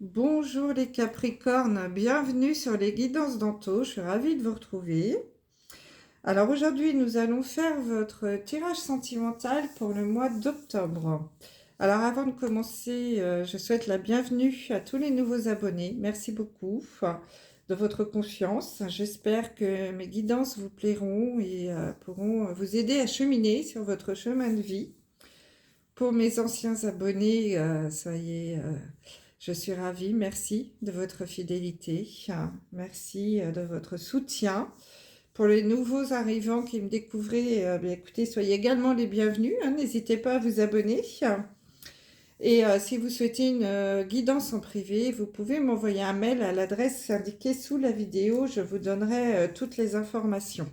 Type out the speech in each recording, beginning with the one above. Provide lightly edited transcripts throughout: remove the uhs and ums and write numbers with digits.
Bonjour les Capricornes, bienvenue sur les guidances d'Anto, je suis ravie de vous retrouver. Alors aujourd'hui nous allons faire votre tirage sentimental pour le mois d'octobre. Alors avant de commencer, je souhaite la bienvenue à tous les nouveaux abonnés. Merci beaucoup de votre confiance. J'espère que mes guidances vous plairont et pourront vous aider à cheminer sur votre chemin de vie. Pour mes anciens abonnés, ça y est, je suis ravie. Merci de votre fidélité. Merci de votre soutien. Pour les nouveaux arrivants qui me découvrent, écoutez, soyez également les bienvenus. N'hésitez pas à vous abonner. Et si vous souhaitez une guidance en privé, vous pouvez m'envoyer un mail à l'adresse indiquée sous la vidéo. Je vous donnerai toutes les informations.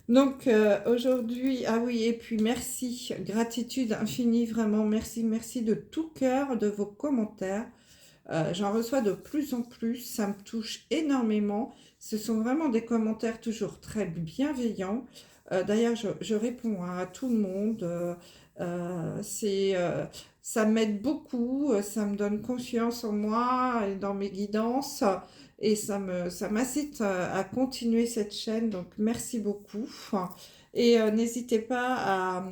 Donc aujourd'hui, ah oui, et puis merci, gratitude infinie, vraiment, merci de tout cœur de vos commentaires. J'en reçois de plus en plus, ça me touche énormément. Ce sont vraiment des commentaires toujours très bienveillants. D'ailleurs, je réponds à tout le monde. Ça m'aide beaucoup, ça me donne confiance en moi et dans mes guidances. Et ça m'incite à continuer cette chaîne, donc merci beaucoup. Et n'hésitez pas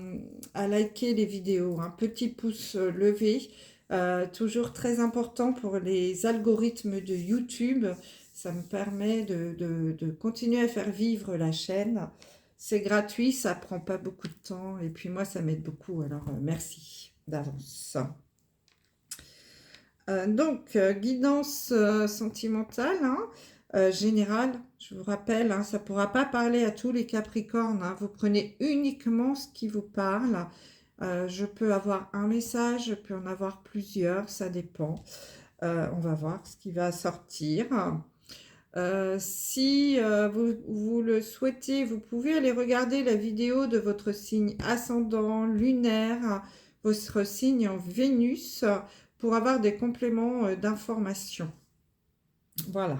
à liker les vidéos, un petit pouce levé, toujours très important pour les algorithmes de YouTube. Ça me permet de continuer à faire vivre la chaîne. C'est gratuit, ça prend pas beaucoup de temps, et puis moi ça m'aide beaucoup, alors merci d'avance. Guidance sentimentale, générale, je vous rappelle, ça ne pourra pas parler à tous les Capricornes, vous prenez uniquement ce qui vous parle. Je peux avoir un message, je peux en avoir plusieurs, ça dépend. On va voir ce qui va sortir. Si vous le souhaitez, vous pouvez aller regarder la vidéo de votre signe ascendant, lunaire, votre signe en Vénus, pour avoir des compléments d'informations. Voilà.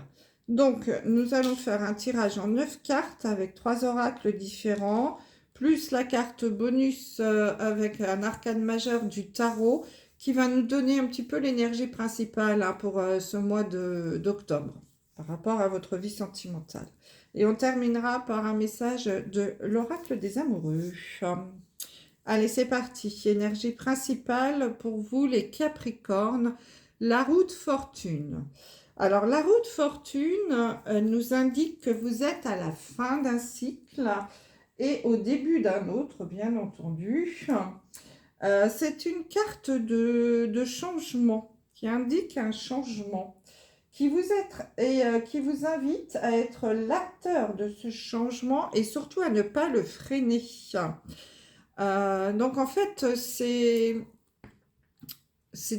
Donc, nous allons faire un tirage en 9 cartes avec 3 oracles différents, plus la carte bonus avec un arcane majeur du tarot qui va nous donner un petit peu l'énergie principale pour ce mois d'octobre par rapport à votre vie sentimentale. Et on terminera par un message de l'oracle des amoureux. Allez, c'est parti. Énergie principale pour vous, les Capricornes, la roue de fortune. Alors, la roue de fortune nous indique que vous êtes à la fin d'un cycle et au début d'un autre, bien entendu. C'est une carte de changement qui indique un changement qui vous invite à être l'acteur de ce changement et surtout à ne pas le freiner. Donc en fait, c'est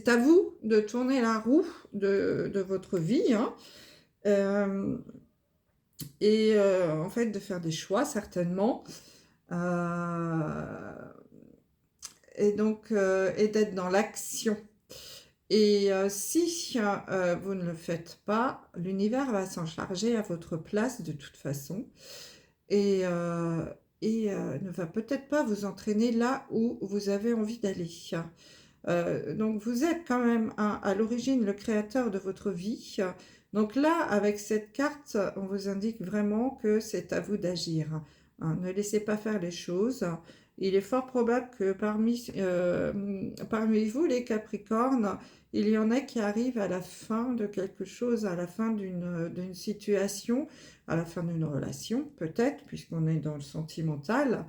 à vous de tourner la roue de votre vie, et en fait de faire des choix certainement, et donc et d'être dans l'action. Et si vous ne le faites pas, l'univers va s'en charger à votre place de toute façon. Et ne va peut-être pas vous entraîner là où vous avez envie d'aller. Donc vous êtes quand même à l'origine le créateur de votre vie. Donc là, avec cette carte, on vous indique vraiment que c'est à vous d'agir. Ne laissez pas faire les choses. Il est fort probable que parmi vous, les Capricornes, il y en a qui arrivent à la fin de quelque chose, à la fin d'une situation, à la fin d'une relation, peut-être, puisqu'on est dans le sentimental,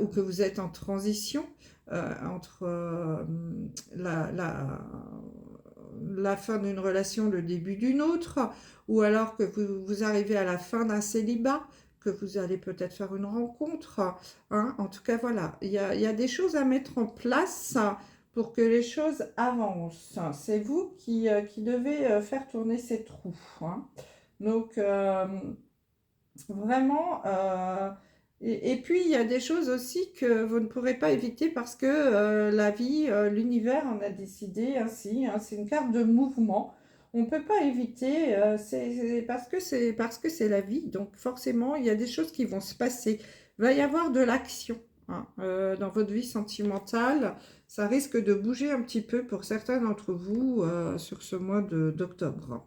ou que vous êtes en transition entre la fin d'une relation, le début d'une autre, ou alors que vous arrivez à la fin d'un célibat, que vous allez peut-être faire une rencontre. En tout cas, voilà, il y a des choses à mettre en place pour que les choses avancent. C'est vous qui devez faire tourner ces trous. Donc, vraiment, et puis il y a des choses aussi que vous ne pourrez pas éviter parce que la vie, l'univers en a décidé ainsi. C'est une carte de mouvement. On ne peut pas éviter, c'est parce que c'est la vie. Donc forcément, il y a des choses qui vont se passer. Il va y avoir de l'action dans votre vie sentimentale. ça risque de bouger un petit peu pour certains d'entre vous sur ce mois d'octobre.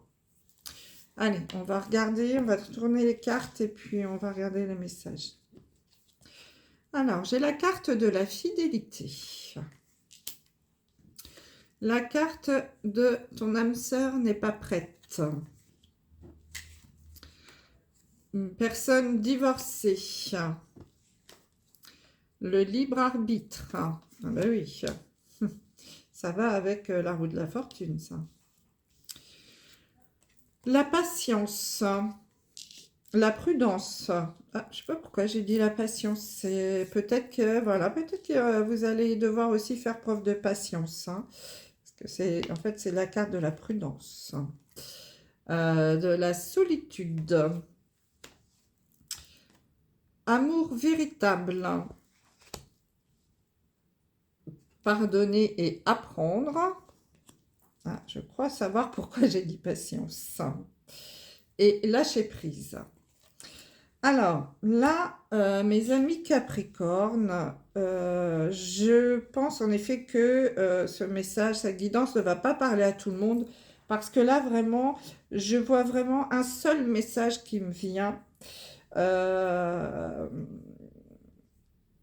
Allez, on va regarder, on va tourner les cartes et puis on va regarder les messages. Alors, j'ai la carte de la fidélité. La carte de ton âme sœur n'est pas prête. Une personne divorcée. Le libre arbitre. Ah ben oui, ça va avec la roue de la fortune, ça. La patience. La prudence. Ah, je sais pas pourquoi j'ai dit la patience. C'est peut-être que, voilà, peut-être que vous allez devoir aussi faire preuve de patience. Hein, parce que c'est, en fait, c'est la carte de la prudence. De la solitude. Amour véritable. Pardonner et apprendre. Ah, je crois savoir pourquoi j'ai dit patience. Et lâcher prise. Alors, là, mes amis Capricorne, je pense en effet que ce message, cette guidance ne va pas parler à tout le monde, parce que là, vraiment, je vois vraiment un seul message qui me vient,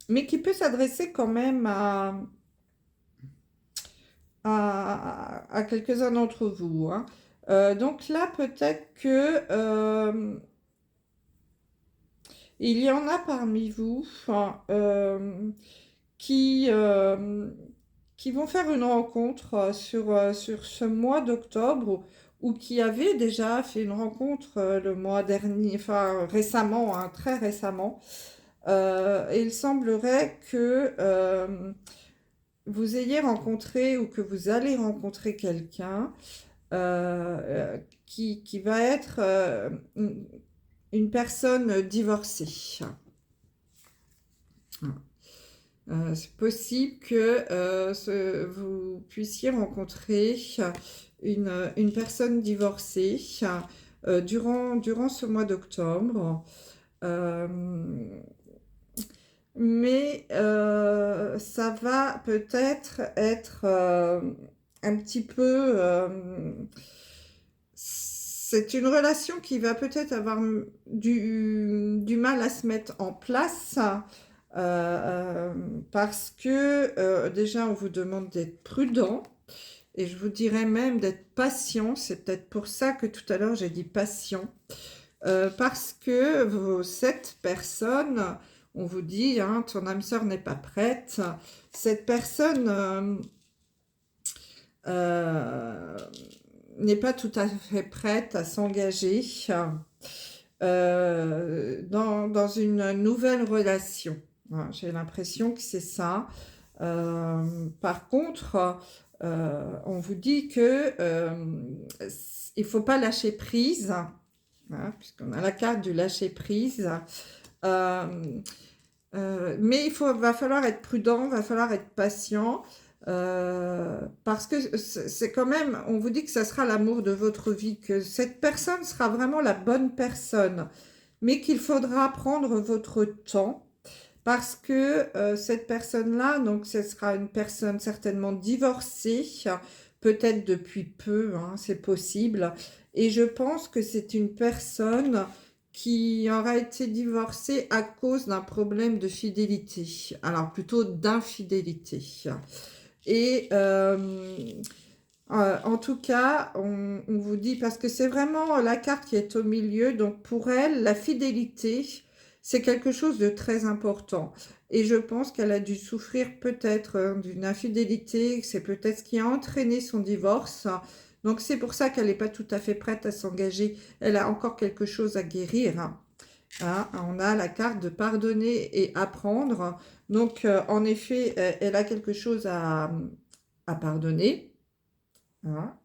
mais qui peut s'adresser quand même à quelques-uns d'entre vous. Hein. Donc là, peut-être que... il y en a parmi vous qui, qui vont faire une rencontre sur ce mois d'octobre ou qui avaient déjà fait une rencontre le mois dernier, enfin récemment, hein, très récemment. Et il semblerait que vous ayez rencontré ou que vous allez rencontrer quelqu'un qui va être une personne divorcée. C'est possible que vous puissiez rencontrer une personne divorcée durant ce mois d'octobre. Mais ça va peut-être être un petit peu... c'est une relation qui va peut-être avoir du mal à se mettre en place parce que déjà on vous demande d'être prudent et je vous dirais même d'être patient. C'est peut-être pour ça que tout à l'heure j'ai dit patient parce que cette personne, on vous dit, hein, ton âme sœur n'est pas prête. Cette personne n'est pas tout à fait prête à s'engager dans une nouvelle relation. Voilà, j'ai l'impression que c'est ça. Par contre, on vous dit que il ne faut pas lâcher prise, hein, puisqu'on a la carte du lâcher prise. Mais va falloir être prudent, va falloir être patient. Parce que c'est quand même, on vous dit que ça sera l'amour de votre vie, que cette personne sera vraiment la bonne personne, mais qu'il faudra prendre votre temps, parce que cette personne-là, donc ce sera une personne certainement divorcée, peut-être depuis peu, hein, c'est possible, et je pense que c'est une personne qui aura été divorcée à cause d'un problème de fidélité, alors plutôt d'infidélité. Et en tout cas, on vous dit, parce que c'est vraiment la carte qui est au milieu, donc pour elle, la fidélité, c'est quelque chose de très important. Et je pense qu'elle a dû souffrir peut-être d'une infidélité, c'est peut-être ce qui a entraîné son divorce. Donc c'est pour ça qu'elle n'est pas tout à fait prête à s'engager. Elle a encore quelque chose à guérir. Hein, on a la carte de pardonner et apprendre. Donc, en effet, elle a quelque chose à pardonner. Hein,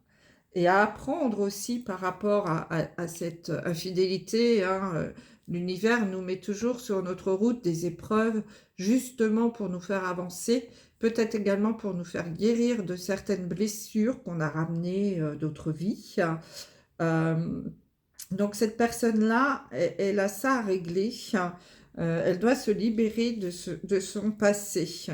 et à apprendre aussi par rapport à cette infidélité. Hein. L'univers nous met toujours sur notre route des épreuves, justement pour nous faire avancer, peut-être également pour nous faire guérir de certaines blessures qu'on a ramenées d'autres vies. Donc cette personne-là, elle a ça à régler. Elle doit se libérer de son passé.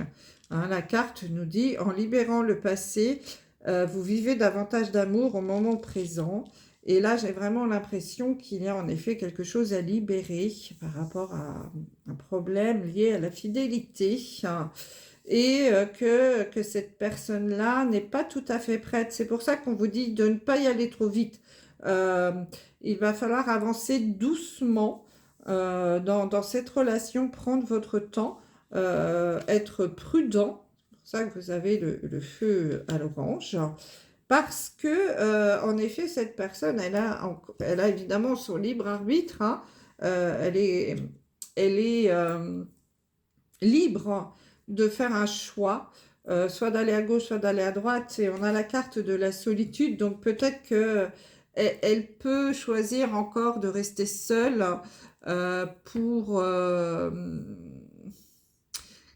Hein, la carte nous dit, en libérant le passé, vous vivez davantage d'amour au moment présent. Et là, j'ai vraiment l'impression qu'il y a en effet quelque chose à libérer par rapport à un problème lié à la fidélité. Hein, et que cette personne-là n'est pas tout à fait prête. C'est pour ça qu'on vous dit de ne pas y aller trop vite. Euh, il va falloir avancer doucement dans cette relation, prendre votre temps, être prudent. C'est pour ça que vous avez le feu à l'orange. Parce que, en effet, cette personne, elle a évidemment son libre arbitre. Hein. Elle est libre de faire un choix, soit d'aller à gauche, soit d'aller à droite. Et on a la carte de la solitude, donc peut-être que elle peut choisir encore de rester seule pour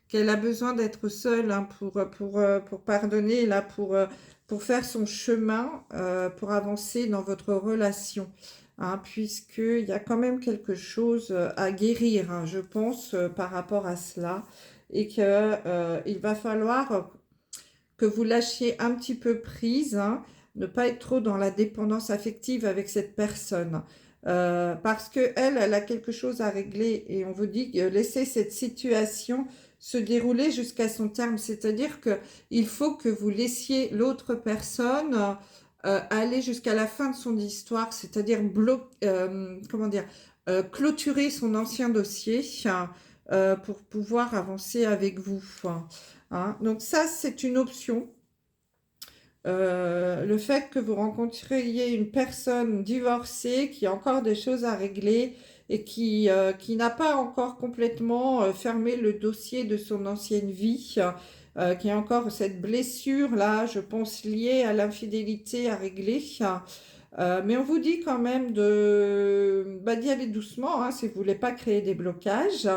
qu'elle a besoin d'être seule hein, pour pardonner, là, pour faire son chemin, pour avancer dans votre relation. Hein, puisqu'il y a quand même quelque chose à guérir, hein, je pense, par rapport à cela. Et qu'il va falloir que vous lâchiez un petit peu prise, hein, ne pas être trop dans la dépendance affective avec cette personne. Parce que elle a quelque chose à régler et on vous dit laissez cette situation se dérouler jusqu'à son terme. C'est-à-dire que il faut que vous laissiez l'autre personne aller jusqu'à la fin de son histoire, c'est-à-dire comment dire, clôturer son ancien dossier pour pouvoir avancer avec vous. Hein. Donc ça, c'est une option. Le fait que vous rencontriez une personne divorcée qui a encore des choses à régler et qui n'a pas encore complètement fermé le dossier de son ancienne vie, qui a encore cette blessure-là, je pense, liée à l'infidélité à régler. Mais on vous dit quand même d'y aller doucement hein, si vous ne voulez pas créer des blocages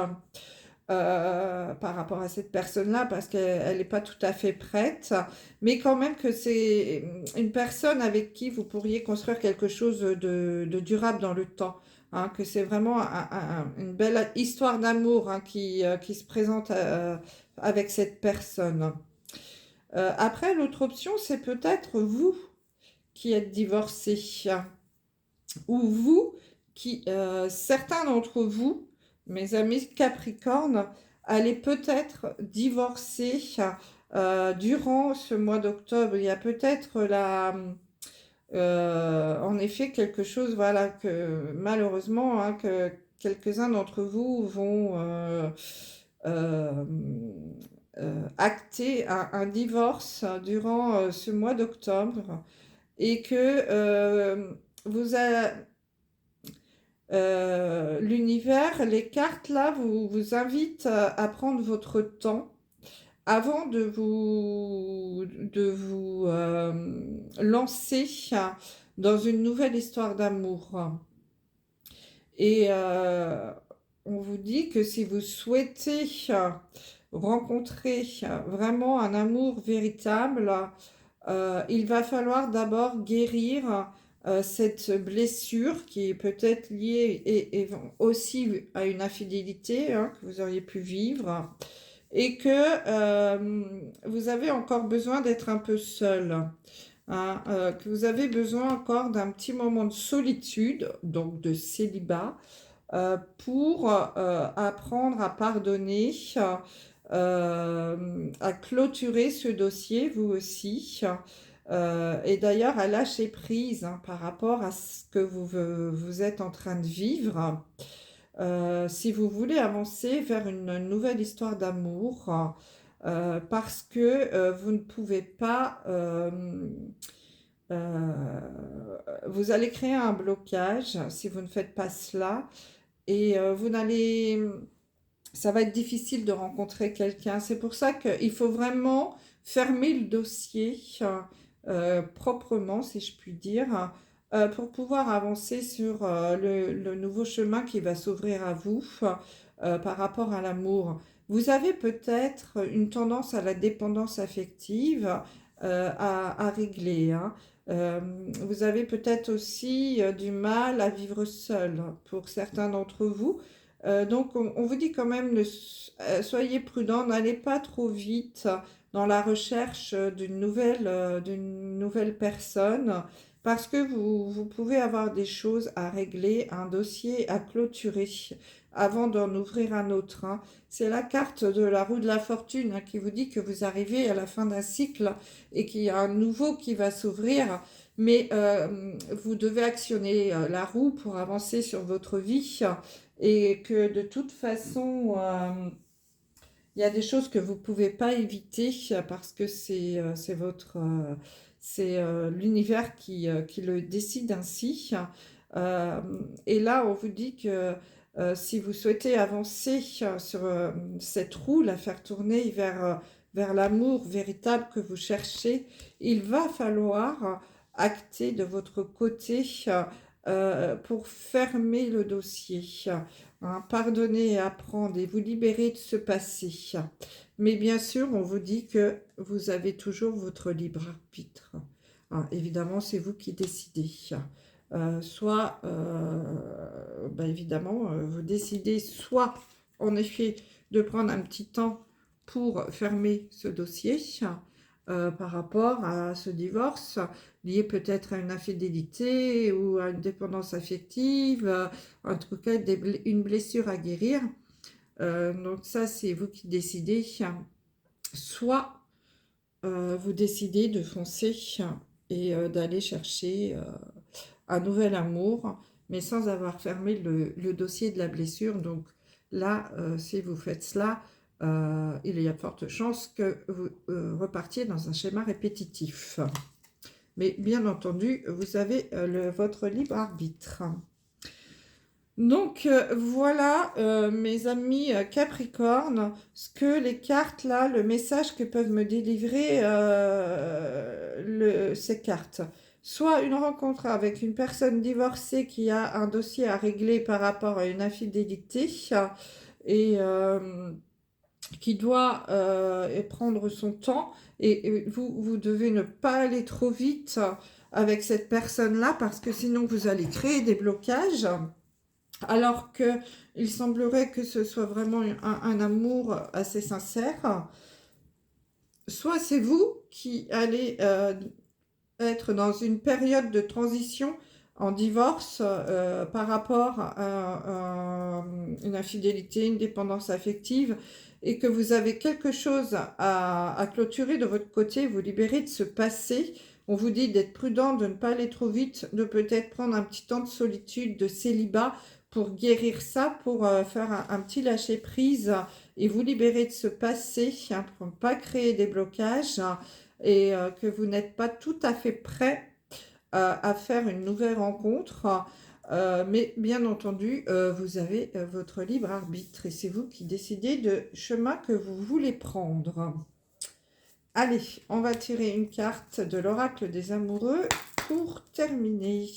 par rapport à cette personne-là parce qu'elle n'est pas tout à fait prête, mais quand même que c'est une personne avec qui vous pourriez construire quelque chose de durable dans le temps. Hein, que c'est vraiment une belle histoire d'amour hein, qui se présente avec cette personne. Après, l'autre option, c'est peut-être vous qui êtes divorcé ou vous qui, certains d'entre vous, mes amis Capricorne, allez peut-être divorcer durant ce mois d'octobre. Il y a peut-être en effet quelque chose, voilà, que malheureusement, hein, que quelques-uns d'entre vous vont euh, acter un divorce durant ce mois d'octobre et que vous avez l'univers, les cartes là, vous invitent à prendre votre temps avant de vous lancer dans une nouvelle histoire d'amour. Et on vous dit que si vous souhaitez rencontrer vraiment un amour véritable, il va falloir d'abord guérir cette blessure qui est peut-être liée et aussi à une infidélité hein, que vous auriez pu vivre et que vous avez encore besoin d'être un peu seul. Hein, que vous avez besoin encore d'un petit moment de solitude, donc de célibat, pour apprendre à pardonner, à clôturer ce dossier, vous aussi. Et d'ailleurs, à lâcher prise hein, par rapport à ce que vous êtes en train de vivre. Si vous voulez avancer vers une nouvelle histoire d'amour, parce que vous ne pouvez pas, vous allez créer un blocage si vous ne faites pas cela, et ça va être difficile de rencontrer quelqu'un. C'est pour ça qu'il faut vraiment fermer le dossier proprement, si je puis dire, pour pouvoir avancer sur le nouveau chemin qui va s'ouvrir à vous par rapport à l'amour. Vous avez peut-être une tendance à la dépendance affective à régler. Hein. Vous avez peut-être aussi du mal à vivre seul pour certains d'entre vous. Donc, on vous dit quand même, soyez prudent, n'allez pas trop vite dans la recherche d'une nouvelle personne, parce que vous pouvez avoir des choses à régler, un dossier à clôturer avant d'en ouvrir un autre, hein. C'est la carte de la roue de la fortune, hein, qui vous dit que vous arrivez à la fin d'un cycle et qu'il y a un nouveau qui va s'ouvrir. Mais vous devez actionner la roue pour avancer sur votre vie, et que de toute façon, il y a des choses que vous ne pouvez pas éviter parce que c'est l'univers qui le décide ainsi. Euh, et là, on vous dit que si vous souhaitez avancer sur cette roue, la faire tourner vers l'amour véritable que vous cherchez, il va falloir acter de votre côté pour fermer le dossier, hein, pardonner et apprendre et vous libérer de ce passé. Mais bien sûr, on vous dit que vous avez toujours votre libre arbitre. Hein, évidemment, c'est vous qui décidez. Évidemment, vous décidez soit, en effet, de prendre un petit temps pour fermer ce dossier par rapport à ce divorce, lié peut-être à une infidélité ou à une dépendance affective, en tout cas une blessure à guérir. Donc ça, c'est vous qui décidez. Soit vous décidez de foncer et d'aller chercher un nouvel amour, mais sans avoir fermé le dossier de la blessure. Donc là, si vous faites cela, il y a de fortes chances que vous repartiez dans un schéma répétitif. Mais bien entendu, vous avez votre libre arbitre. Donc voilà, mes amis Capricorne, ce que les cartes là, le message que peuvent me délivrer ces cartes. Soit une rencontre avec une personne divorcée qui a un dossier à régler par rapport à une infidélité et qui doit prendre son temps, et vous devez ne pas aller trop vite avec cette personne-là parce que sinon vous allez créer des blocages. Alors qu'il semblerait que ce soit vraiment un amour assez sincère. Soit c'est vous qui allez être dans une période de transition en divorce par rapport à une infidélité, une dépendance affective, et que vous avez quelque chose à clôturer de votre côté, vous libérer de ce passé. On vous dit d'être prudent, de ne pas aller trop vite, de peut-être prendre un petit temps de solitude, de célibat, pour guérir ça, pour faire un petit lâcher-prise et vous libérer de ce passé, hein, pour ne pas créer des blocages, et que vous n'êtes pas tout à fait prêt à faire une nouvelle rencontre. Mais bien entendu, vous avez votre libre arbitre et c'est vous qui décidez de chemin que vous voulez prendre. Allez, on va tirer une carte de l'oracle des amoureux pour terminer.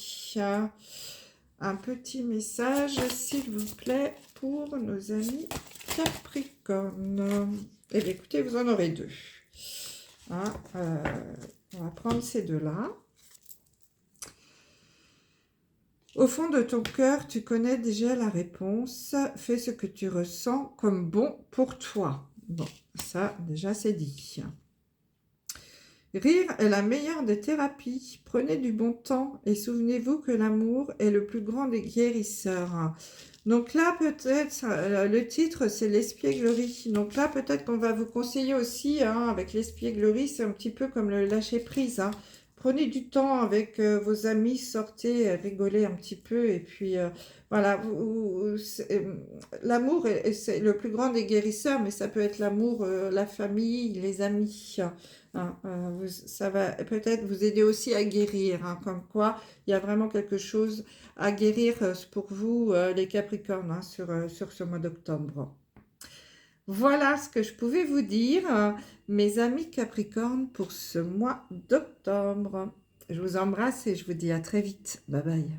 Un petit message, s'il vous plaît, pour nos amis Capricorne. Eh bien, écoutez, vous en aurez deux. Hein, on va prendre ces deux-là. Au fond de ton cœur, tu connais déjà la réponse. Fais ce que tu ressens comme bon pour toi. Bon, ça, déjà, c'est dit. Rire est la meilleure des thérapies. Prenez du bon temps et souvenez-vous que l'amour est le plus grand des guérisseurs. Donc là, peut-être, le titre, c'est l'espièglerie. Donc là, peut-être qu'on va vous conseiller aussi, hein, avec l'espièglerie, c'est un petit peu comme le lâcher-prise, hein. Prenez du temps avec vos amis, sortez, rigolez un petit peu, et puis voilà, l'amour, c'est le plus grand des guérisseurs, mais ça peut être l'amour, la famille, les amis. Hein, ça va peut-être vous aider aussi à guérir, hein, comme quoi il y a vraiment quelque chose à guérir pour vous, les Capricornes, hein, sur ce mois d'octobre. Voilà ce que je pouvais vous dire, mes amis Capricornes, pour ce mois d'octobre. Je vous embrasse et je vous dis à très vite. Bye bye.